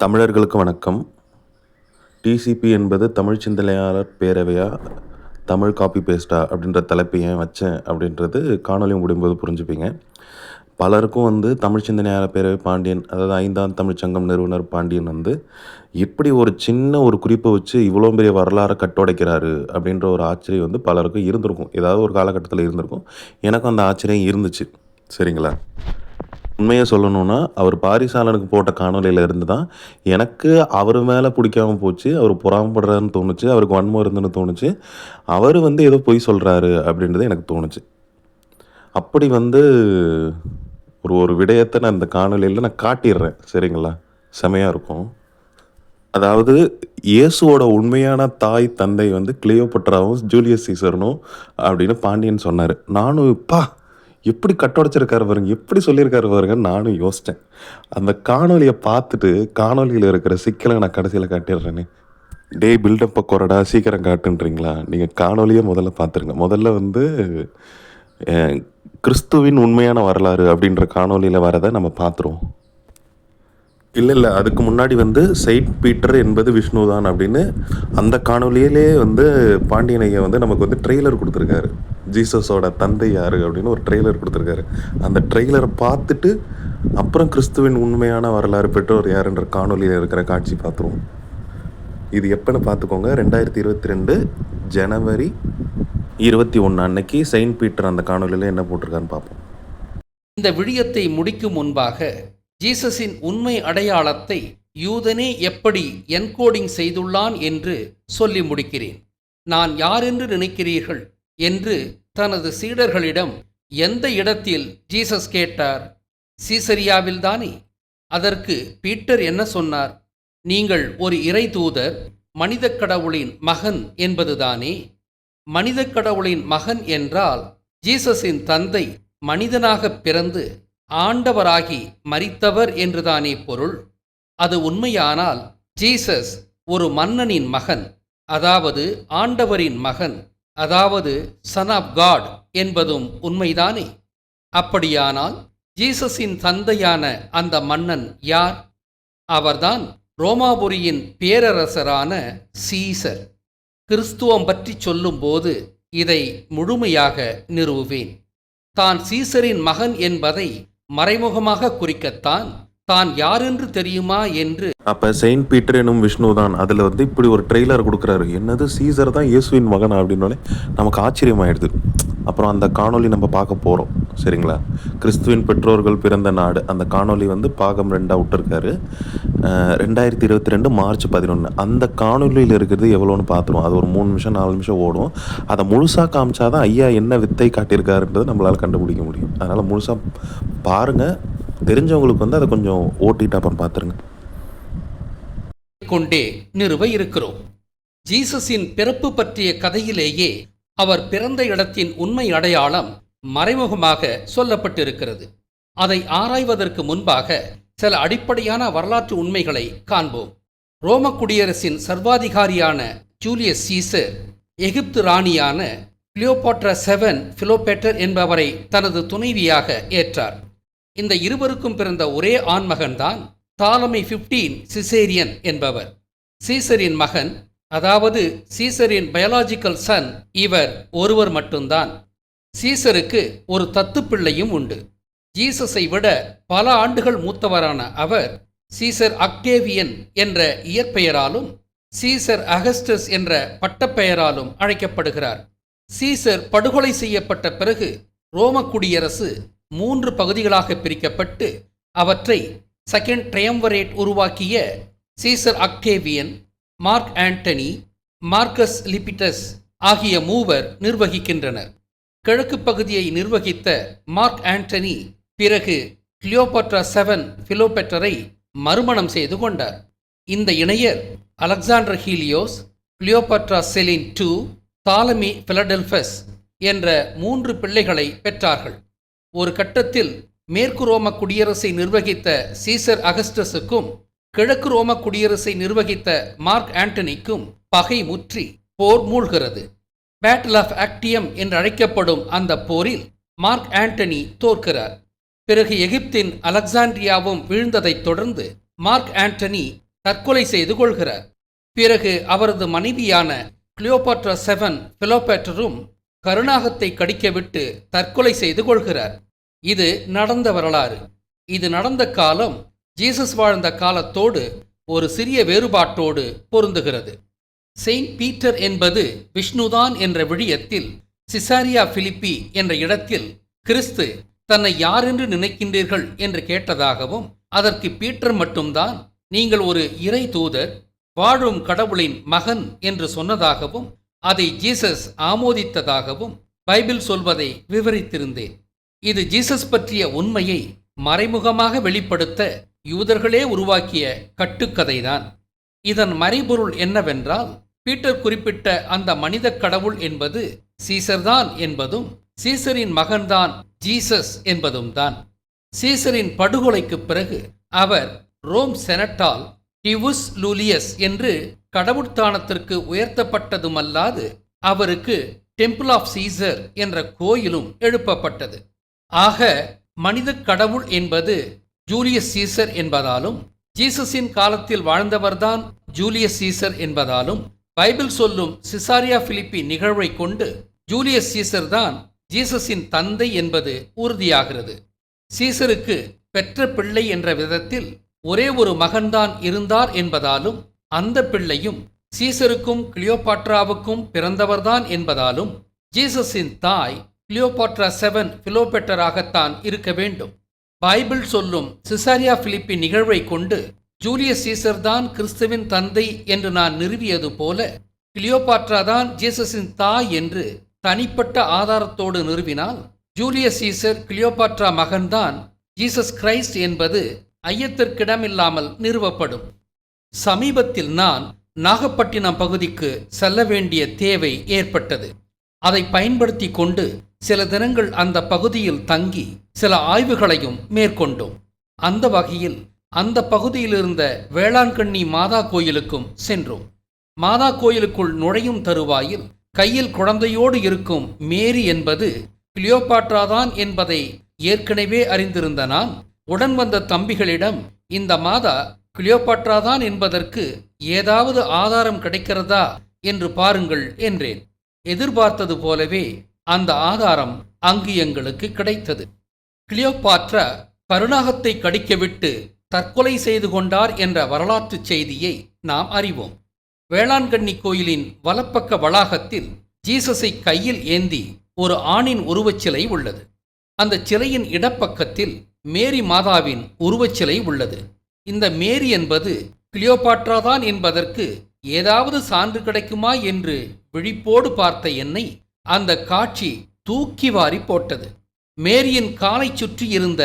தமிழர்களுக்கு வணக்கம். டிசிபி என்பது தமிழ் சிந்தனையாளர் பேரவையா, தமிழ் காப்பி பேஸ்ட்டா அப்படின்ற தலைப்பை ஏன் வச்சேன் அப்படின்றது காணொளி முடியும்போது புரிஞ்சுப்பீங்க. பலருக்கும் தமிழ் சிந்தனையாளர் பேரவை பாண்டியன், அதாவது 5ஆம் தமிழ்ச்சங்கம் நிறுவனர் பாண்டியன் எப்படி ஒரு சின்ன ஒரு குறிப்பை வச்சு இவ்வளோ பெரிய வரலாறை கட்டுடைக்கிறாரு அப்படின்ற ஒரு ஆச்சரியம் பலருக்கும் இருந்திருக்கும். ஏதாவது ஒரு காலகட்டத்தில் இருந்திருக்கும். எனக்கும் அந்த ஆச்சரியம் இருந்துச்சு. சரிங்களா? உண்மையை சொல்லணும்னா, அவர் பாரிசாலனுக்கு போட்ட காணொளியில இருந்து தான் எனக்கு அவர் மேலே பிடிக்காம போச்சு. அவர் பொறாமைப்படுறாருன்னு தோணுச்சு. அவருக்கு வன்மம் இருந்துன்னு தோணுச்சு. அவர் ஏதோ பொய் சொல்கிறாரு அப்படின்றது எனக்கு தோணுச்சு. அப்படி ஒரு ஒரு விடயத்தை நான் இந்த காணொளியில் நான் காட்டிடுறேன். சரிங்களா? செமையாக இருக்கும். அதாவது இயேசுவோட உண்மையான தாய் தந்தை கிளியோபட்ராவும் ஜூலியஸ் சீசரனும் அப்படின்னு பாண்டியன் சொன்னார். நானும் எப்படி கட்டொடைச்சிருக்காரு பாருங்க, எப்படி சொல்லியிருக்காரு பாருங்க, நானும் யோசித்தேன். அந்த காணொலியை பார்த்துட்டு காணொலியில் இருக்கிற சிக்கலை நான் கடைசியில் காட்டிடுறேனே. டே பில்டப்பை குறடா சீக்கிரம் காட்டுன்றீங்களா? நீங்கள் காணொலியை முதல்ல பார்த்துருங்க. முதல்ல கிறிஸ்துவின் உண்மையான வரலாறு அப்படின்ற காணொலியில் வரதை நம்ம பார்த்துருவோம். இல்லை அதுக்கு முன்னாடி செயின்ட் பீட்டர் என்பது விஷ்ணு தான் அப்படின்னு அந்த காணொலியிலே பாண்டியன் ஐயா நமக்கு ட்ரெய்லர் கொடுத்துருக்காரு. ஜீசஸோட தந்தை யார் அப்படின்னு ஒரு ட்ரெய்லர் கொடுத்துருக்காரு. அந்த ட்ரெய்லரை பார்த்துட்டு அப்புறம் கிறிஸ்துவின் உண்மையான வரலாறு பெற்றோர் யாருன்ற காணொலியில் இருக்கிற காட்சி பார்த்துருவோம். இது எப்போன்னு பார்த்துக்கோங்க. 2022 ஜனவரி 21 அன்னைக்கு செயின்ட் பீட்டர் அந்த காணொலியில் என்ன போட்டிருக்காருன்னு பார்ப்போம். இந்த விடயத்தை முடிக்கும் முன்பாக ஜீசஸின் உண்மை அடையாளத்தை யூதனே எப்படி என்கோடிங் செய்துள்ளான் என்று சொல்லி முடிக்கிறேன். நான் யாரென்று நினைக்கிறீர்கள் என்று தனது சீடர்களிடம் எந்த இடத்தில் ஜீசஸ் கேட்டார்? சீசரியாவில்தானே? அதற்கு பீட்டர் என்ன சொன்னார்? நீங்கள் ஒரு இறை தூதர், மனித கடவுளின் மகன் என்பதுதானே? மனித கடவுளின் மகன் என்றால் ஜீசஸின் தந்தை மனிதனாக பிறந்து ஆண்டவராகி மரித்தவர் என்றுதானே பொருள். அது உண்மையானால் ஜீசஸ் ஒரு மன்னனின் மகன், அதாவது ஆண்டவரின் மகன், அதாவது சன் ஆஃப் காட் என்பதும் உண்மைதானே? அப்படியானால் ஜீசஸின் தந்தையான அந்த மன்னன் யார்? அவர்தான் ரோமாபுரியின் பேரரசரான சீசர். கிறிஸ்துவம் பற்றி சொல்லும்போது இதை முழுமையாக நிறுவுவேன். தான் சீசரின் மகன் என்பதை மறைமுகமாக குறிக்கத்தான் தான் யாரென்று தெரியுமா என்று. அப்ப செயின்ட் பீட்டர் எனும் விஷ்ணு தான் அதுல இப்படி ஒரு ட்ரெய்லர் கொடுக்குறாரு. என்னது, சீசர் தான் இயேசுவின் மகன் அப்படின்னோடனே நமக்கு ஆச்சரியமாயிடுது. அப்புறம் அந்த காணொலி நம்ம பார்க்க போகிறோம். சரிங்களா? கிறிஸ்துவின் பெற்றோர்கள் பிறந்த நாடு அந்த காணொலி பாகம் 2 விட்டுருக்காரு. 2022 மார்ச் 11 அந்த காணொலியில் இருக்கிறது எவ்வளோன்னு பார்த்துருவோம். அது ஒரு 3 நிமிஷம் 4 நிமிஷம் ஓடும். அதை முழுசாக காமிச்சாதான் ஐயா என்ன வித்தை காட்டியிருக்காருன்றது நம்மளால் கண்டுபிடிக்க முடியும். அதனால் முழுசாக பாருங்கள். தெரிஞ்சவங்களுக்கு அதை கொஞ்சம் ஓட்டிட்டு அப்புறம் பார்த்துருங்க. கொண்டே நிறுவ இருக்கிறோம். ஜீசஸின் பிறப்பு பற்றிய கதையிலேயே அவர் பிறந்த இடத்தின் உண்மை அடையாளம் மறைமுகமாக சொல்லப்பட்டிருக்கிறது. அதை ஆராய்வதற்கு முன்பாக சில அடிப்படையான வரலாற்று உண்மைகளை காண்போம். ரோம குடியரசின் சர்வாதிகாரியான ஜூலியஸ் சீசர் எகிப்து ராணியான கிளியோபாட்ரா 7 பிலோபேட்டர் என்பவரை தனது துணைவியாக ஏற்றார். இந்த இருவருக்கும் பிறந்த ஒரே ஆண்மகன்தான் தாலமி 15 சிசேரியன் என்பவர். சீசரின் மகன், அதாவது சீசரின் பயாலாஜிக்கல் சன் இவர் ஒருவர் மட்டும்தான். சீசருக்கு ஒரு தத்துப்பிள்ளையும் உண்டு. ஜீசஸை விட பல ஆண்டுகள் மூத்தவரான அவர் சீசர் அக்டேவியன் என்ற இயற்பெயராலும் சீசர் அகஸ்டஸ் என்ற பட்டப்பெயராலும் அழைக்கப்படுகிறார். சீசர் படுகொலை செய்யப்பட்ட பிறகு ரோம குடியரசு 3 பகுதிகளாக பிரிக்கப்பட்டு அவற்றை செகண்ட் ட்ரையம்வரேட் உருவாக்கிய Caesar Octavian, Mark Antony, Marcus Lepidus ஆகிய 3 நிர்வகிக்கின்றனர். கிழக்கு பகுதியை நிர்வகித்த மார்க் ஆண்டனி பிறகு கிளியோபாட்ரா 7 பிலோபெட்டரை மறுமணம் செய்து கொண்டார். இந்த இணையர் Alexander Helios, Cleopatra Selene II, Ptolemy Philadelphus என்ற 3 பிள்ளைகளை பெற்றார்கள். ஒரு கட்டத்தில் மேற்கு ரோம குடியரசை நிர்வகித்த சீசர் அகஸ்டஸுக்கும் கிழக்கு ரோம குடியரசை நிர்வகித்த மார்க் ஆண்டனிக்கும் பகை முற்றி போர் மூழ்கிறது. பேட்டில் ஆஃப் ஆக்டியம் என்று அழைக்கப்படும் அந்த போரில் மார்க் ஆண்டனி தோற்கிறார். பிறகு எகிப்தின் அலெக்சாண்ட்ரியாவும் வீழ்ந்ததைத் தொடர்ந்து மார்க் ஆண்டனி தற்கொலை செய்து கொள்கிறார். பிறகு அவரது மனைவியான கிளியோபாட்ரா 7 பிலோபேட்டரும் கருணாகத்தை கடிக்கவிட்டு தற்கொலை செய்து கொள்கிறார். இது நடந்த வரலாறு. இது நடந்த காலம் ஜீசஸ் வாழ்ந்த காலத்தோடு ஒரு சிறிய வேறுபாட்டோடு பொருந்துகிறது. செயின்ட் பீட்டர் என்பது விஷ்ணுதான் என்ற விழியத்தில் சிசாரியா பிலிப்பி என்ற இடத்தில் கிறிஸ்து தன்னை யாரென்று நினைக்கின்றீர்கள் என்று கேட்டதாகவும், அதற்கு பீட்டர் மட்டும்தான் நீங்கள் ஒரு இறை தூதர், வாழும் கடவுளின் மகன் என்று சொன்னதாகவும், அதை ஜீசஸ் ஆமோதித்ததாகவும் பைபிள் சொல்வதை விவரித்திருந்தேன். இது ஜீசஸ் பற்றிய உண்மையை மறைமுகமாக வெளிப்படுத்த யூதர்களே உருவாக்கிய கட்டுக்கதைதான். இதன் மறைபொருள் என்னவென்றால், பீட்டர் குறிப்பிட்ட அந்த மனித கடவுள் என்பது சீசர்தான் என்பதும், சீசரின் மகன்தான் ஜீசஸ் என்பதும் தான். சீசரின் படுகொலைக்கு பிறகு அவர் ரோம் செனட்டால் டிவுஸ் லூலியஸ் என்று கடவுட்தானத்திற்கு உயர்த்தப்பட்டதுமல்லாது, அவருக்கு டெம்பிள் ஆஃப் சீசர் என்ற கோயிலும் எழுப்பப்பட்டது. ஆக மனித கடவுள் என்பது ஜூலியஸ் சீசர் என்பதாலும், ஜீசஸின் காலத்தில் வாழ்ந்தவர்தான் ஜூலியஸ் சீசர் என்பதாலும், பைபிள் சொல்லும் சிசாரியா பிலிப்பி நிகழ்வை கொண்டு ஜூலியஸ் சீசர் தான் ஜீசஸின் தந்தை என்பது உறுதியாகிறது. சீசருக்கு பெற்ற பிள்ளை என்ற விதத்தில் ஒரே ஒரு மகன்தான் இருந்தார் என்பதாலும், அந்த பிள்ளையும் சீசருக்கும் கிளியோபாட்ராவுக்கும் பிறந்தவர்தான் என்பதாலும், ஜீசஸின் தாய் கிளியோபாட்ரா 7 பிலோபெட்டராகத்தான் இருக்க வேண்டும். பைபிள் சொல்லும் சிசாரியா பிலிப்பி நிகழ்வை கொண்டு ஜூலியஸ் சீசர் தான் கிறிஸ்துவின் தந்தை என்று நான் நிறுவியது போல, கிளியோபாட்ரா தான் ஜீசஸின் தாய் என்று தனிப்பட்ட ஆதாரத்தோடு நிறுவினால், ஜூலியஸ் சீசர் கிளியோபாட்ரா மகன்தான் ஜீசஸ் கிரைஸ்ட் என்பது ஐயத்திற்கிடமில்லாமல் நிறுவப்படும். சமீபத்தில் நான் நாகப்பட்டினம் பகுதிக்கு செல்ல வேண்டிய தேவை ஏற்பட்டது. அதை பயன்படுத்தி கொண்டு சில தினங்கள் அந்த பகுதியில் தங்கி சில ஆய்வுகளையும் மேற்கொண்டோம். அந்த வகையில் அந்த பகுதியில் இருந்த வேளாங்கண்ணி மாதா கோயிலுக்கும் சென்றோம். மாதா கோயிலுக்குள் நுழையும் தருவாயில் கையில் குழந்தையோடு இருக்கும் மேரி என்பது கிளியோபாட்ராதான் என்பதை ஏற்கனவே அறிந்திருந்த நான், உடன் வந்த தம்பிகளிடம் இந்த மாதா கிளியோபாட்ராதான் என்பதற்கு ஏதாவது ஆதாரம் கிடைக்கிறதா என்று பாருங்கள் என்றேன். எதிர்பார்த்தது போலவே அந்த ஆதாரம் அங்கு எங்களுக்கு கிடைத்தது. கிளியோபாட்ரா கருணாகத்தை கடிக்கவிட்டு தற்கொலை செய்து கொண்டார் என்ற வரலாற்று செய்தியை நாம் அறிவோம். வேளாங்கண்ணி கோயிலின் வலப்பக்க வளாகத்தில் ஜீசஸை கையில் ஏந்தி ஒரு ஆணின் உருவச்சிலை உள்ளது. அந்த சிலையின் இடப்பக்கத்தில் மேரி மாதாவின் உருவச்சிலை உள்ளது. இந்த மேரி என்பது கிளியோபாட்ராதான் என்பதற்கு ஏதாவது சான்று கிடைக்குமா என்று விழிப்போடு பார்த்த என்னை அந்த காட்சி தூக்கி வாரி போட்டது. மேரியின் காலை சுற்றி இருந்த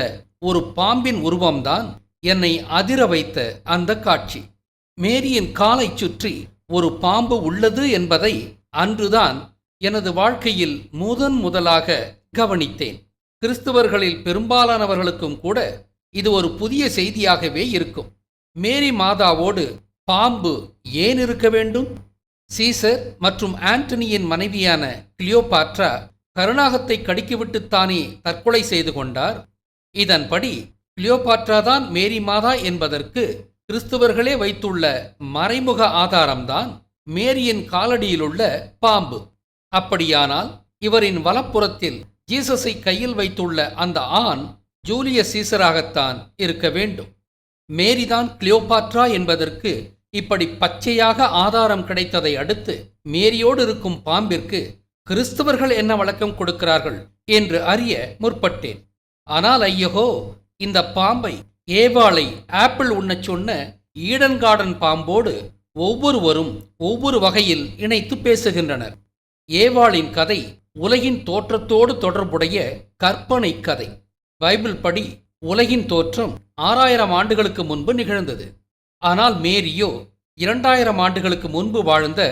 ஒரு பாம்பின் உருவம்தான் என்னை அதிர வைத்த அந்த காட்சி. மேரியின் காலை சுற்றி ஒரு பாம்பு உள்ளது என்பதை அன்றுதான் எனது வாழ்க்கையில் முதலாக கவனித்தேன். கிறிஸ்தவர்களில் பெரும்பாலானவர்களுக்கும் கூட இது ஒரு புதிய செய்தியாகவே இருக்கும். மேரி மாதாவோடு பாம்பு ஏன் இருக்க வேண்டும்? சீசர் மற்றும் ஆண்டனியின் மனைவியான கிளியோபாட்ரா கருணாகத்தை கடிக்கிவிட்டுத்தானே தற்கொலை செய்து கொண்டார். இதன்படி கிளியோபாட்ராதான் மேரி மாதா என்பதற்கு கிறிஸ்தவர்களே வைத்துள்ள மறைமுக ஆதாரம்தான் மேரியின் காலடியிலுள்ள பாம்பு. அப்படியானால் இவரின் வலப்புறத்தில் ஜீசஸை கையில் வைத்துள்ள அந்த ஆண் ஜூலியஸ் சீசராகத்தான் இருக்க வேண்டும். மேரிதான் கிளியோபாட்ரா என்பதற்கு இப்படி பச்சையாக ஆதாரம் கிடைத்ததை அடுத்து, மேரியோடு இருக்கும் பாம்பிற்கு கிறிஸ்தவர்கள் என்ன வழக்கம் கொடுக்கிறார்கள் என்று அறிய முற்பட்டேன். ஆனால் ஐயகோ, இந்த பாம்பை ஏவாளை ஆப்பிள் உண்ணச் சொன்ன ஈடன் கார்டன் பாம்போடு ஒவ்வொருவரும் ஒவ்வொரு வகையில் இணைத்து பேசுகின்றனர். ஏவாளின் கதை உலகின் தோற்றத்தோடு தொடர்புடைய கற்பனை கதை. பைபிள் படி உலகின் தோற்றம் 6000 ஆண்டுகளுக்கு முன்பு நிகழ்ந்தது. ஆனால் மேரியோ 2000 ஆண்டுகளுக்கு முன்பு வாழ்ந்த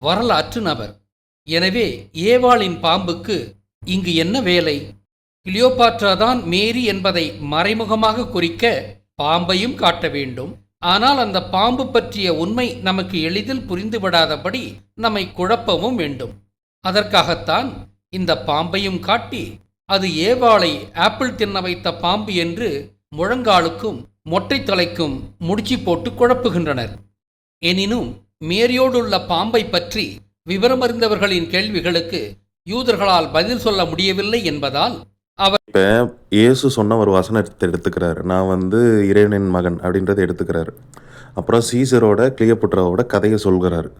வரலாற்று நபர். எனவே ஏவாளின் பாம்புக்கு இங்கு என்ன வேலை? கிளியோபாட்ரா தான் மேரி என்பதை மறைமுகமாக குறிக்க பாம்பையும் காட்ட வேண்டும். ஆனால் அந்த பாம்பு பற்றிய உண்மை நமக்கு எளிதில் புரிந்துவிடாதபடி நம்மை குழப்பவும் வேண்டும். அதற்காகத்தான் இந்த பாம்பையும் காட்டி அது ஏவாளை ஆப்பிள் தின்ன வைத்த பாம்பு என்று முழங்காலுக்கும் மொட்டை தலைக்கும் முடிச்சு போட்டு குழப்புகின்றனர். எனினும் மேரியோடுள்ள பாம்பை பற்றி விவரமறிந்தவர்களின் கேள்விகளுக்கு யூதர்களால் பதில் சொல்ல முடியவில்லை என்பதால் இப்போ இயேசு சொன்ன ஒரு வசனத்தை எடுத்துக்கிறாரு, நான் வந்து இறைவனின் மகன் அப்படின்றத எடுத்துக்கிறாரு. அப்புறம் சீசரோட கிளியோபட்ராவோட கதையை சொல்கிறாரு.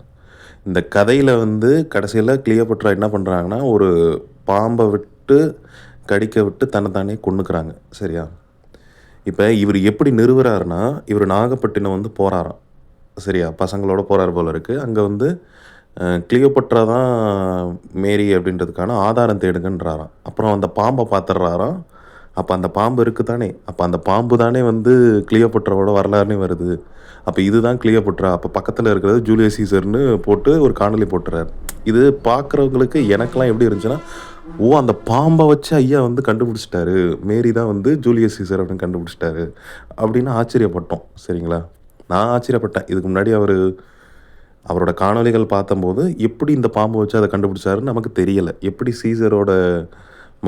இந்த கதையில் வந்து கடைசியில் கிளியோபட்ரா என்ன பண்ணுறாங்கன்னா, ஒரு பாம்பை விட்டு கடிக்க விட்டு தன்னைத்தானே கொன்னுக்கிறாங்க. சரியா? இப்போ இவர் எப்படி நிறுவுறாருன்னா, இவர் நாகப்பட்டினம் வந்து போகிறாராம். சரியா? பசங்களோட போகிறார் போல இருக்குது. அங்கே வந்து கிளியோபட்ரா தான் மேரி அப்படின்றதுக்கான ஆதாரம் தேடுங்கன்றாராம். அப்புறம் அந்த பாம்பை பார்த்துட்றாராம். அப்போ அந்த பாம்பு இருக்குது தானே, அப்போ அந்த பாம்பு தானே வந்து கிளியோபட்ராவோட வரலாறுனே வருது. அப்போ இதுதான் கிளியோபட்ரா, அப்போ பக்கத்தில் இருக்கிறது ஜூலியஸ் சீசர்னு போட்டு ஒரு காணொலி போட்டுறாரு. இது பார்க்குறவங்களுக்கு எனக்கெல்லாம் எப்படி இருந்துச்சுன்னா, ஓ அந்த பாம்பை வச்சு ஐயா வந்து கண்டுபிடிச்சிட்டாரு, மேரி தான் வந்து ஜூலியஸ் சீசர் அப்படின்னு கண்டுபிடிச்சிட்டாரு அப்படின்னு ஆச்சரியப்பட்டோம். சரிங்களா? நான் ஆச்சரியப்பட்டேன். இதுக்கு முன்னாடி அவரோட காணொளிகள் பார்த்தம்போது எப்படி இந்த பாம்பை வச்சு அதை கண்டுபிடிச்சாருன்னு நமக்கு தெரியலை. எப்படி சீசரோட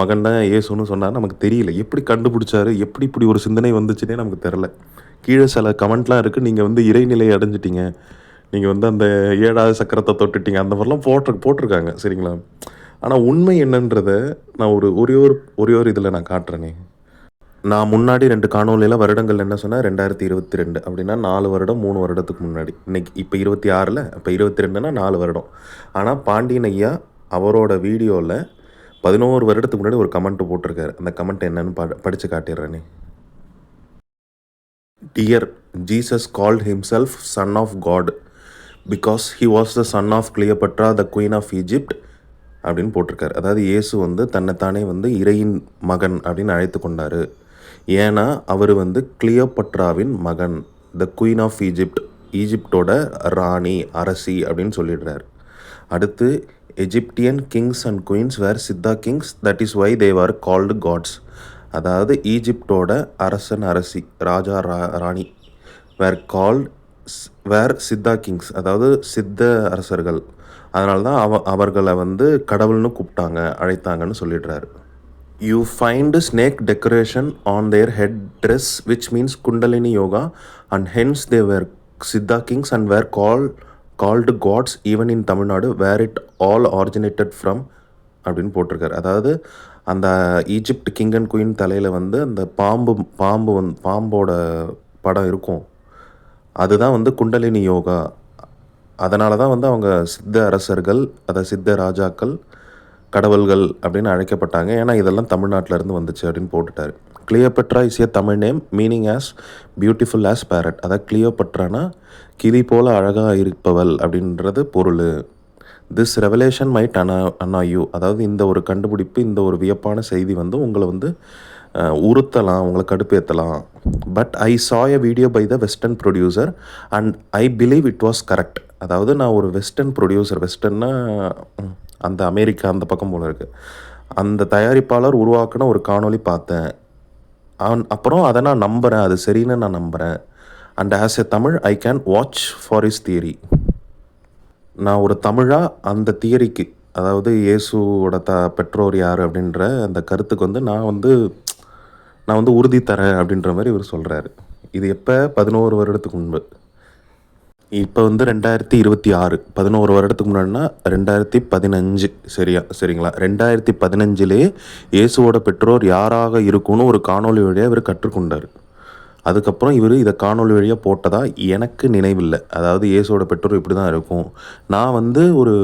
மகன் தான் இயேசுன்னு சொன்னார் நமக்கு தெரியல. எப்படி கண்டுபிடிச்சாரு, எப்படி இப்படி ஒரு சிந்தனை வந்துச்சுன்னே நமக்கு தெரில. கீழே சில கமெண்ட்லாம் இருக்குது, நீங்கள் வந்து இறைநிலையை அடைஞ்சிட்டிங்க, நீங்கள் வந்து அந்த 7வது சக்கரத்தை தொட்டுட்டீங்க, அந்த மாதிரிலாம் போட்டிருக்காங்க. சரிங்களா? ஆனால் உண்மை என்னன்றதை நான் ஒரே ஒரு இதில் நான் காட்டுறேனே. நான் முன்னாடி 2 காணொலியில் வருடங்கள் என்ன சொன்னேன், 2022 அப்படின்னா 4 வருடம் 3 வருடத்துக்கு முன்னாடி. இன்னைக்கு இப்போ 26ல், இப்போ 22னா 4 வருடம். ஆனால் பாண்டியன் ஐயா அவரோட வீடியோவில் 11 வருடத்துக்கு முன்னாடி ஒரு கமெண்ட் போட்டிருக்காரு. அந்த கமெண்ட் என்னன்னு படித்து காட்டிடுறேனே. Dear Jesus called himself son of God because he was the son of Cleopatra the queen of Egypt அப்படின்னு போட்டிருக்காரு. அதாவது இயேசு வந்து தன்னைத்தானே வந்து இறையின் மகன் அப்படின்னு அழைத்து கொண்டார். ஏன்னா அவர் வந்து கிளியோபட்ராவின் மகன், த குயின் ஆஃப் ஈஜிப்டோட ராணி, அரசி அப்படின்னு சொல்லிடுறாரு. அடுத்து Egyptian kings and queens were siddha kings, that is why they are called gods. அதாவது ஈஜிப்டோட அரசன் அரசி, ராஜா ராணி வேர் சித்தா கிங்ஸ், அதாவது சித்த அரசர்கள். அதனால தான் அவர்களை வந்து கடவுள்னு கூப்பிட்டாங்க, அழைத்தாங்கன்னு சொல்லிடுறாரு. You find snake decoration on their head dress which means kundalini yoga and hence they were siddha kings and were called gods even in Tamil Nadu where it all originated from அப்படின்னு போட்டிருக்காரு. அதாவது அந்த ஈஜிப்ட் கிங் அண்ட் குயின் தலையில் வந்து அந்த பாம்போட படம் இருக்கும், அதுதான் வந்து குண்டலினி யோகா. அதனால தான் வந்து அவங்க சித்த அரசர்கள், அதை சித்த ராஜாக்கள், கடவுள்கள் அப்படின்னு அழைக்கப்பட்டாங்க. ஏன்னா இதெல்லாம் தமிழ்நாட்டிலேருந்து வந்துச்சு அப்படின்னு போட்டுட்டாரு. Cleopatra is a Tamil name meaning as beautiful as parrot. அதாவது கிளியோபட்ரானா கிளி போல அழகாக இருப்பவள் அப்படின்றது பொருள். This revelation might annoy you, அதாவது இந்த ஒரு கண்டுபிடிப்பு, இந்த ஒரு வியப்பான செய்தி வந்து உங்களை வந்து உறுத்தலாம், உங்களை கடுப்பேற்றலாம். But I saw a video by the western producer and I believe it was correct. அதாவது நான் ஒரு வெஸ்டர்ன் ப்ரொடியூசர், வெஸ்டர்னா அந்த அமெரிக்கா அந்த பக்கம் போல இருக்குது, அந்த தயாரிப்பாளர் உருவாக்கின ஒரு காணொளி பார்த்தேன். அப்புறம் அதை நான் நம்புகிறேன், அது சரின்னு நான் நம்புகிறேன். And as a Tamil I can watch for is theory. நான் ஒரு தமிழாக அந்த தியரிக்கு, அதாவது இயேசுவோட பெற்றோர் யார் அப்படின்ற அந்த கருத்துக்கு வந்து நான் வந்து உறுதி தரேன் அப்படின்ற மாதிரி இவர் சொல்கிறாரு. இது எப்போ? 11 வருடத்துக்கு முன்பு. இப்போ வந்து 2026, 11 வருடத்துக்கு முன்னாடினா 2015. சரிங்களா? 2015லே இயேசுவோட பெற்றோர் யாராக இருக்கும்னு ஒரு காணொலி வழியாக இவர் கற்றுக்கொண்டார். அதுக்கப்புறம் இவர் இதை காணொலி வழியாக போட்டதா எனக்கு நினைவில்லை. அதாவது இயேசுவோட பெற்றோர் இப்படி தான் இருக்கும். நான் வந்து ஒரு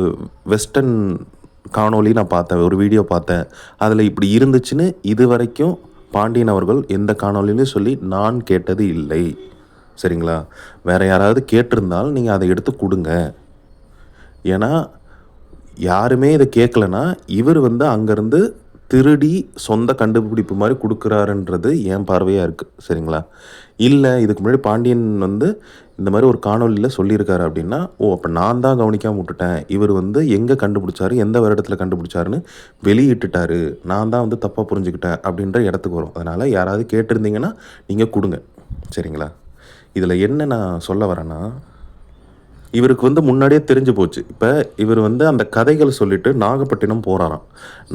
வெஸ்டர்ன் காணொலி நான் பார்த்தேன், ஒரு வீடியோ பார்த்தேன், அதில் இப்படி இருந்துச்சுன்னு இது வரைக்கும் பாண்டியன் அவர்கள் எந்த காணொலியிலும் சொல்லி நான் கேட்டது இல்லை. சரிங்களா? வேறு யாராவது கேட்டிருந்தால் நீங்கள் அதை எடுத்து கொடுங்க. ஏன்னா யாருமே இதை கேட்கலன்னா இவர் வந்து அங்கேருந்து திருடி சொந்த கண்டுபிடிப்பு மாதிரி கொடுக்குறாருன்றது என் பார்வையாக இருக்குது. சரிங்களா? இல்லை இதுக்கு முன்னாடி பாண்டியன் வந்து இந்த மாதிரி ஒரு காணொலியில் சொல்லியிருக்காரு அப்படின்னா, ஓ அப்போ நான் தான் கவனிக்காமல் விட்டுட்டேன், இவர் வந்து எங்கே கண்டுபிடிச்சாரு, எந்த வருடத்தில் கண்டுபிடிச்சாருன்னு வெளியிட்டுட்டாரு, நான் தான் வந்து தப்பாக புரிஞ்சுக்கிட்டேன் அப்படின்ற இடத்துக்கு வரும். அதனால் யாராவது கேட்டிருந்தீங்கன்னா நீங்கள் கொடுங்க. சரிங்களா? இதில் என்ன நான் சொல்ல வரேன்னா, இவருக்கு வந்து முன்னாடியே தெரிஞ்சு போச்சு. இப்போ இவர் வந்து அந்த கதைகள் சொல்லிவிட்டு நாகப்பட்டினம் போகிறாராம்.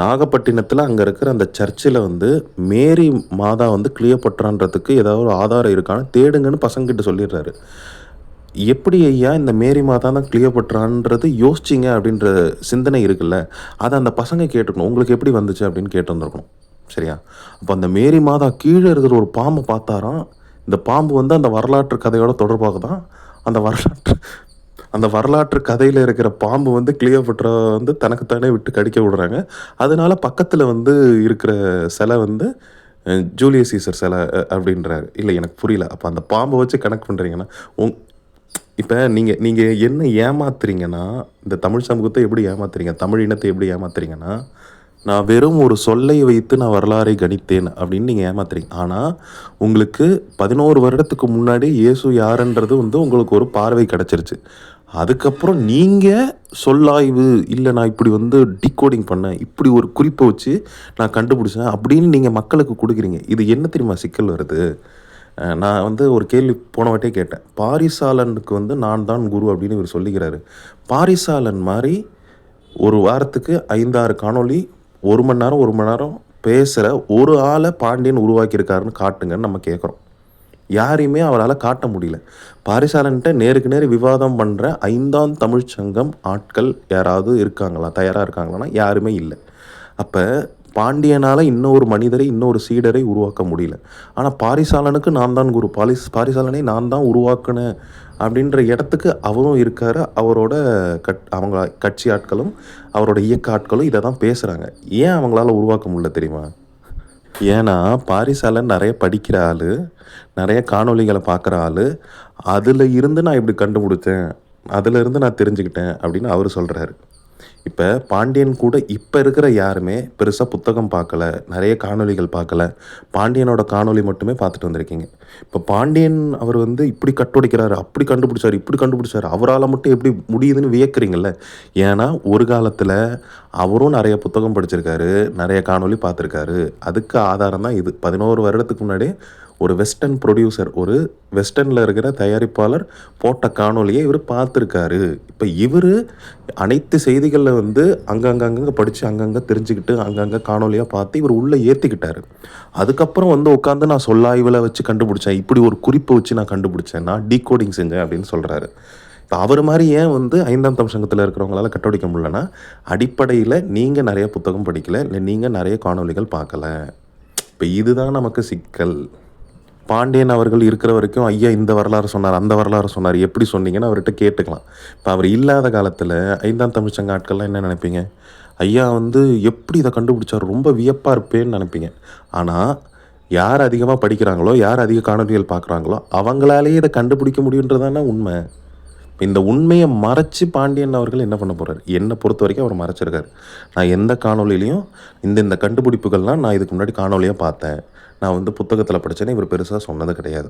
நாகப்பட்டினத்தில் அங்கே இருக்கிற அந்த சர்ச்சில் வந்து மேரி மாதா வந்து கிளியோபட்ரான்றதுக்கு ஏதாவது ஒரு ஆதாரம் இருக்கான்னு தேடுங்கன்னு பசங்கிட்ட சொல்லிடுறாரு. எப்படி ஐயா இந்த மேரி மாதா தான் கிளியோபட்ரான்றது யோசிச்சிங்க அப்படின்ற சிந்தனை இருக்குல்ல, அத அந்த பசங்க கேட்டுருக்கணும். உங்களுக்கு எப்படி வந்துச்சு அப்படின்னு கேட்டிருந்துருக்கணும். சரியா? அப்போ அந்த மேரி மாதா கீழ இருக்கிற ஒரு பாம்ப பார்த்தாராம். இந்த பாம்பு வந்து அந்த வரலாற்று கதையோட தொடர்பாகுதாம். அந்த வரலாற்று அந்த வரலாற்று கதையில இருக்கிற பாம்பு வந்து கிளியோபட்ரா வந்து தனக்கு தானே விட்டு கடிக்க விடுறாங்க. அதனால பக்கத்துல வந்து இருக்கிற சிலை வந்து ஜூலியஸ் சீசர் சிலை அப்படின்றாரு. இல்ல எனக்கு புரியல. அப்ப அந்த பாம்ப வச்சு கனெக்ட் பண்றீங்கன்னா, உங் இப்ப நீங்க நீங்க என்ன ஏமாத்துறீங்கன்னா, இந்த தமிழ் சமூகத்த எப்படி ஏமாத்துறீங்க? தமிழ் இனத்தை எப்படி ஏமாத்துறீங்கன்னா, நான் வெறும் ஒரு சொல்லை வைத்து நான் வரலாறை கணித்தேன் அப்படின்னு நீங்க ஏமாத்துறீங்க. ஆனா, உங்களுக்கு 11 வருடத்துக்கு முன்னாடி இயேசு யாருன்றது வந்து உங்களுக்கு ஒரு பார்வை கிடைச்சிருச்சு. அதுக்கப்புறம் நீங்க சொல்லாய்வு, இல்ல நான் இப்படி வந்து டிகோடிங் பண்ணேன். இப்படி ஒரு குறிப்ப வச்சு நான் கண்டுபிடிச்சேன் அப்படின்னு நீங்க மக்களுக்கு குடுக்குறீங்க. இது என்ன தெரியுமா சிக்கல் வருது? நான் வந்து ஒரு கேள்வி போன வாட்டியே கேட்டேன். பாரிசாலனுக்கு வந்து நான் தான் குரு அப்படின்னு இவர் சொல்லிக்கிறாரு. பாரிசாலன் மாரி ஒரு வாரத்துக்கு 5, 6 காணொளி 1 மணி நேரம், 1 மணி நேரம் பேசுற ஒரு ஆள பாண்டியன் உருவாக்கியிருக்காருன்னு காட்டுங்கன்னு நம்ம கேட்குறோம். யாரையுமே அவரால காட்ட முடியல. பாரிசாலன்ட்ட நேருக்கு நேர் விவாதம் பண்ற 5ஆம் தமிழ்ச் சங்கம் ஆட்கள் யாராவது இருக்காங்களா? தயாரா இருக்காங்களான்னா, யாருமே இல்ல. அப்ப பாண்டியனால இன்னொரு மனிதரை, இன்னொரு சீடரை உருவாக்க முடியல. ஆனா பாரிசாலனுக்கு நான் தான் குரு. பாரிசாலனை நான் தான் உருவாக்குனேன் அப்படின்ற இடத்துக்கு அவரும் இருக்காரு. அவரோட அவங்க கட்சி ஆட்களும், அவரோட இயக்க ஆட்களும் இத தான் பேசுறாங்க. ஏன் அவங்களால உருவாக்க முடியல தெரியுமா? ஏன்னா, பாரிசாலன் நெறைய படிக்கிற ஆளு, நெறைய காணொளிகள பார்க்குற ஆளு. அதுல இருந்து நான் இப்படி கண்டுபிடிச்சேன். அதுலருந்து நான் தெரிஞ்சுக்கிட்டேன் அப்படின்னு அவரு சொல்றாரு. இப்ப பாண்டியன் கூட இப்ப இருக்கிற யாருமே பெருசா புத்தகம் பார்க்கல, நெறைய காணொளிகள் பார்க்கல. பாண்டியனோட காணொளி மட்டுமே பார்த்துட்டு வந்திருக்கீங்க. இப்ப பாண்டியன் அவர் வந்து இப்படி கட்டுடைக்கிறாரு, அப்படி கண்டுபிடிச்சாரு, இப்படி கண்டுபிடிச்சாரு. அவரால மட்டும் எப்படி முடியுதுன்னு வியக்கிறீங்கல்ல. ஏன்னா, ஒரு காலத்துல அவரும் நெறைய புத்தகம் படிச்சிருக்காரு, நெறைய காணொளி பார்த்துருக்காரு. அதுக்கு ஆதாரம் தான் இது. 11 வருடத்துக்கு முன்னாடி ஒரு வெஸ்டர்ன் ப்ரொடியூசர், ஒரு வெஸ்டர்ன்ல இருக்கிற தயாரிப்பாளர் போட்ட காணொளிய இவரு பார்த்துருக்காரு. இப்ப இவரு அனைத்து செய்திகள்ல வந்து அங்கங்க படிச்சு, அங்கங்க தெரிஞ்சுக்கிட்டு, அங்கங்க காணொளியா பார்த்து இவரு உள்ள ஏத்திக்கிட்டாரு. அதுக்கப்புறம் வந்து உட்காந்து நான் சொல்லாய்வுல வச்சு கண்டுபிடிச்சேன். இப்படி ஒரு குறிப்ப வச்சு நான் கண்டுபிடிச்சேன். நான் டீகோடிங் செஞ்சேன் அப்படின்னு சொல்றாரு. இப்ப அவரு மாரி ஏன் வந்து 5ஆம் தமிழ் சங்கத்துல இருக்கிறவங்களால கண்டுபிடிக்க முடியலன்னா, அடிப்படையில நீங்க நெறைய புத்தகம் படிக்கல, இல்ல நீங்க நெறைய காணொளிகள் பார்க்கல. இப்ப இதுதான் நமக்கு சிக்கல். பாண்டியன் அவர்கள் இருக்கிற வரைக்கும், ஐயா இந்த வரலாறு சொன்னார், அந்த வரலாறு சொன்னார். எப்படி சொன்னீங்கன்னு அவர்ட்ட கேட்டுக்கலாம். இப்ப அவர் இல்லாத காலத்துல 5ஆம் தமிழ்ச் சங்க ஆட்கள்லாம் என்ன நெனைப்பீங்க? ஐயா வந்து எப்படி இத கண்டுபிடிச்சாரு? ரொம்ப வியப்பா இருப்பேன்னு நெனைப்பீங்க. ஆனா, யார் அதிகமா படிக்கிறாங்களோ, யார் அதிக காணொளிகள் பார்க்குறாங்களோ, அவங்களாலேயே இத கண்டுபிடிக்க முடியுன்றது தானே உண்மை. இந்த உண்மைய மறைச்சு பாண்டியன் அவர்கள் என்ன பண்ண போறாரு? என்ன பொறுத்தவரைக்கும் அவர் மறைச்சிருக்காரு. நான் எந்த காணொளியிலயும் இந்த கண்டுபிடிப்புகள்லாம் நான் இதுக்கு முன்னாடி காணொளியா பார்த்தேன். நான் வந்து புத்தகத்துல படிச்சேன்னு இவர் பெருசா சொன்னது கிடையாது.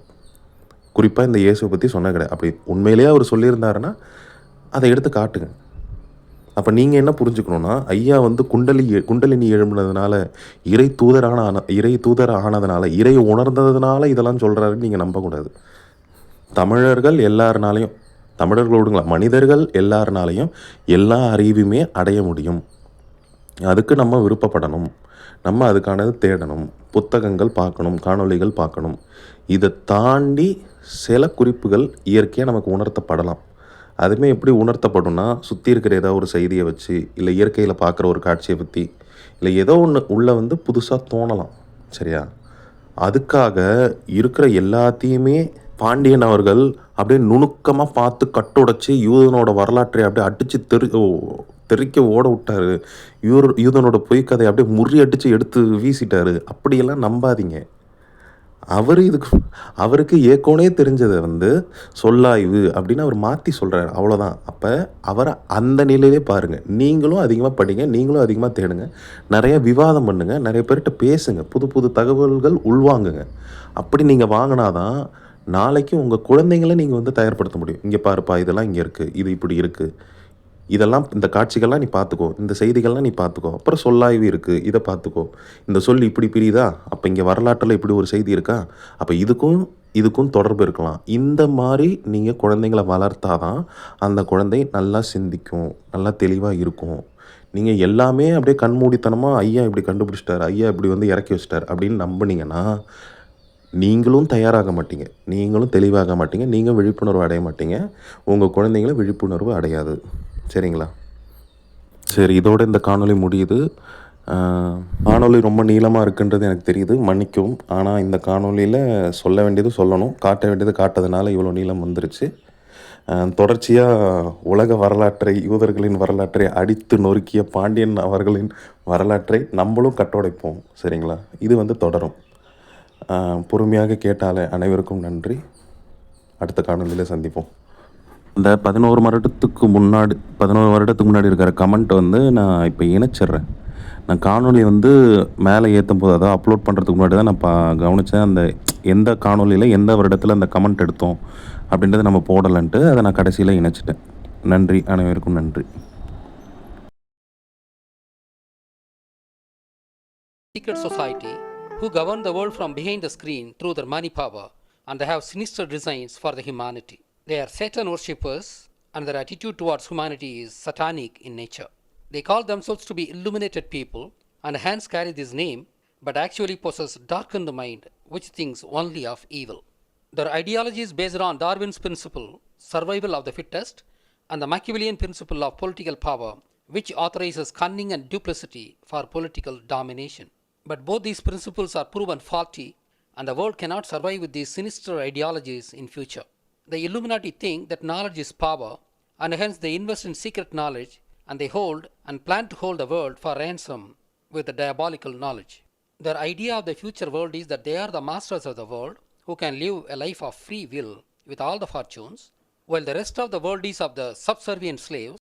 குறிப்பா இந்த இயேசுவ பத்தி சொன்னது கிடையாது. அப்படி உண்மையிலேயே அவர் சொல்லியிருந்தாருன்னா, அத எடுத்து காட்டுங்க. அப்ப நீங்க என்ன புரிஞ்சுக்கணும்னா, ஐயா வந்து குண்டலினி எழும்புனதுனால, இறை தூதர் ஆனதுனால, இறை உணர்ந்ததுனால இதெல்லாம் சொல்றாருன்னு நீங்க நம்பக்கூடாது. தமிழர்கள் எல்லார்னாலயும், தமிழர்கள் விடுங்களா, மனிதர்கள் எல்லார்னாலயும் எல்லா அறிவையுமே அடைய முடியும். அதுக்கு நம்ம விருப்பப்படணும். நம்ம அதுக்கானது தேடணும். புத்தகங்கள் பார்க்கணும், காணொளிகள் பார்க்கணும். இத தாண்டி சில குறிப்புகள் இயற்கையா நமக்கு உணர்த்தப்படலாம். அதுவுமே எப்படி உணர்த்தப்படும்னா, சுத்தி இருக்கிற ஏதோ ஒரு செய்திய வச்சு, இல்ல இயற்கையில பார்க்குற ஒரு காட்சிய பத்தி, இல்ல ஏதோ ஒண்ணு உள்ள வந்து புதுசா தோணலாம். சரியா? அதுக்காக இருக்கிற எல்லாத்தையுமே பாண்டியன் அவர்கள் அப்படியே நுணுக்கமா பார்த்து கட்டுடைச்சு, யூதனோட வரலாற்றை அப்படியே அடிச்சு தெறிக்க ஓட விட்டாரு. யூதனோட பொய் கதைய அப்படியே முறியடிச்சு எடுத்து வீசிட்டாரு. அப்படியெல்லாம் நம்பாதீங்க. அவருக்கு ஏற்கனவே தெரிஞ்சத வந்து சொல்லாய்வு அப்படின்னு அவர் மாத்தி சொல்றாரு. அவ்வளோதான். அப்ப அவர அந்த நிலையிலே பாருங்க. நீங்களும் அதிகமா படிங்க. நீங்களும் அதிகமா தேடுங்க. நெறைய விவாதம் பண்ணுங்க. நெறைய பேர்ட்ட பேசுங்க. புது புது தகவல்கள் உள்வாங்குங்க. அப்படி நீங்க வாங்குனா தான், நாளைக்கு உங்க குழந்தைங்கள நீங்க வந்து தயார்படுத்த முடியும். "இங்க பாருப்பா, இதெல்லாம் இங்க இருக்கு. இது இப்படி இருக்கு. இதெல்லாம் இந்த காட்சிகள்லாம் நீ பார்த்துக்கோ. இந்த செய்திகள்லாம் நீ பார்த்துக்கோ. அப்புறம் சொல்லாய்வு இருக்கு. இத பார்த்துக்கோ. இந்த சொல் இப்படி பிரியுதா? அப்ப இங்க வரலாற்றுல இப்படி ஒரு செய்தி இருக்கா? அப்ப இதுக்கும் தொடர்பு இருக்கலாம்." இந்த மாரி நீங்க குழந்தைங்கள வளர்த்தா தான், அந்த குழந்தை நல்லா சிந்திக்கும். நல்லா தெளிவா இருக்கும். நீங்க எல்லாமே அப்படியே கண்மூடித்தனமா, ஐயா இப்படி கண்டுபிடிச்சிட்டாரு, ஐயா இப்படி வந்து இறக்கி வச்சுட்டாரு அப்படின்னு நம்புனீங்கன்னா, நீங்களும் தயாராக மாட்டீங்க, நீங்களும் தெளிவாக மாட்டீங்க, நீங்கள் விழிப்புணர்வு அடைய மாட்டீங்க, உங்கள் குழந்தைங்களும் விழிப்புணர்வு அடையாது. சரிங்களா? சரி, இதோட இந்த காணொளி முடியுது. காணொளி ரொம்ப நீளமாக இருக்குன்றது எனக்கு தெரியுது, மன்னிக்கவும். ஆனால் இந்த காணொளியில் சொல்ல வேண்டியது சொல்லணும், காட்ட வேண்டியது காட்டதுனால இவ்வளோ நீளம் வந்துருச்சு. தொடர்ச்சியாக உலக வரலாற்றை, யூதர்களின் வரலாற்றை அடித்து நொறுக்கிய பாண்டியன் அவர்களின் வரலாற்றை நம்மளும் கட்டுடைப்போம். சரிங்களா? இது வந்து தொடரும். பொறுமையாக கேட்டாலே அனைவருக்கும் நன்றி. அடுத்த காணொளியில் சந்திப்போம். இந்த 11 வருடத்துக்கு முன்னாடி இருக்கிற கமெண்ட் வந்து நான் இப்போ இணைச்சிட்றேன். நான் காணொளி வந்து மேலே ஏற்றும் போது, அதாவது அப்லோட் பண்ணுறதுக்கு முன்னாடி தான் நான் கவனித்தேன், அந்த எந்த காணொளியில் எந்த வருடத்தில் அந்த கமெண்ட் எடுத்தோம் அப்படின்றத நம்ம போடலைன்ட்டு அதை நான் கடைசியில் இணைச்சிட்டேன். நன்றி, அனைவருக்கும் நன்றி. Secret society who govern the world from behind the screen through their money power, and they have sinister designs for the humanity. They are Satan worshippers, and their attitude towards humanity is satanic in nature. They call themselves to be illuminated people and hence carry this name, but actually possess darkened mind which thinks only of evil. Their ideology is based on Darwin's principle, survival of the fittest, and the Machiavellian principle of political power, which authorizes cunning and duplicity for political domination. But both these principles are proven faulty, and the world cannot survive with these sinister ideologies in future. The Illuminati think that knowledge is power, and hence they invest in secret knowledge, and they hold and plan to hold the world for ransom with the diabolical knowledge. Their idea of the future world is that they are the masters of the world who can live a life of free will with all the fortunes, while the rest of the world is of the subservient slaves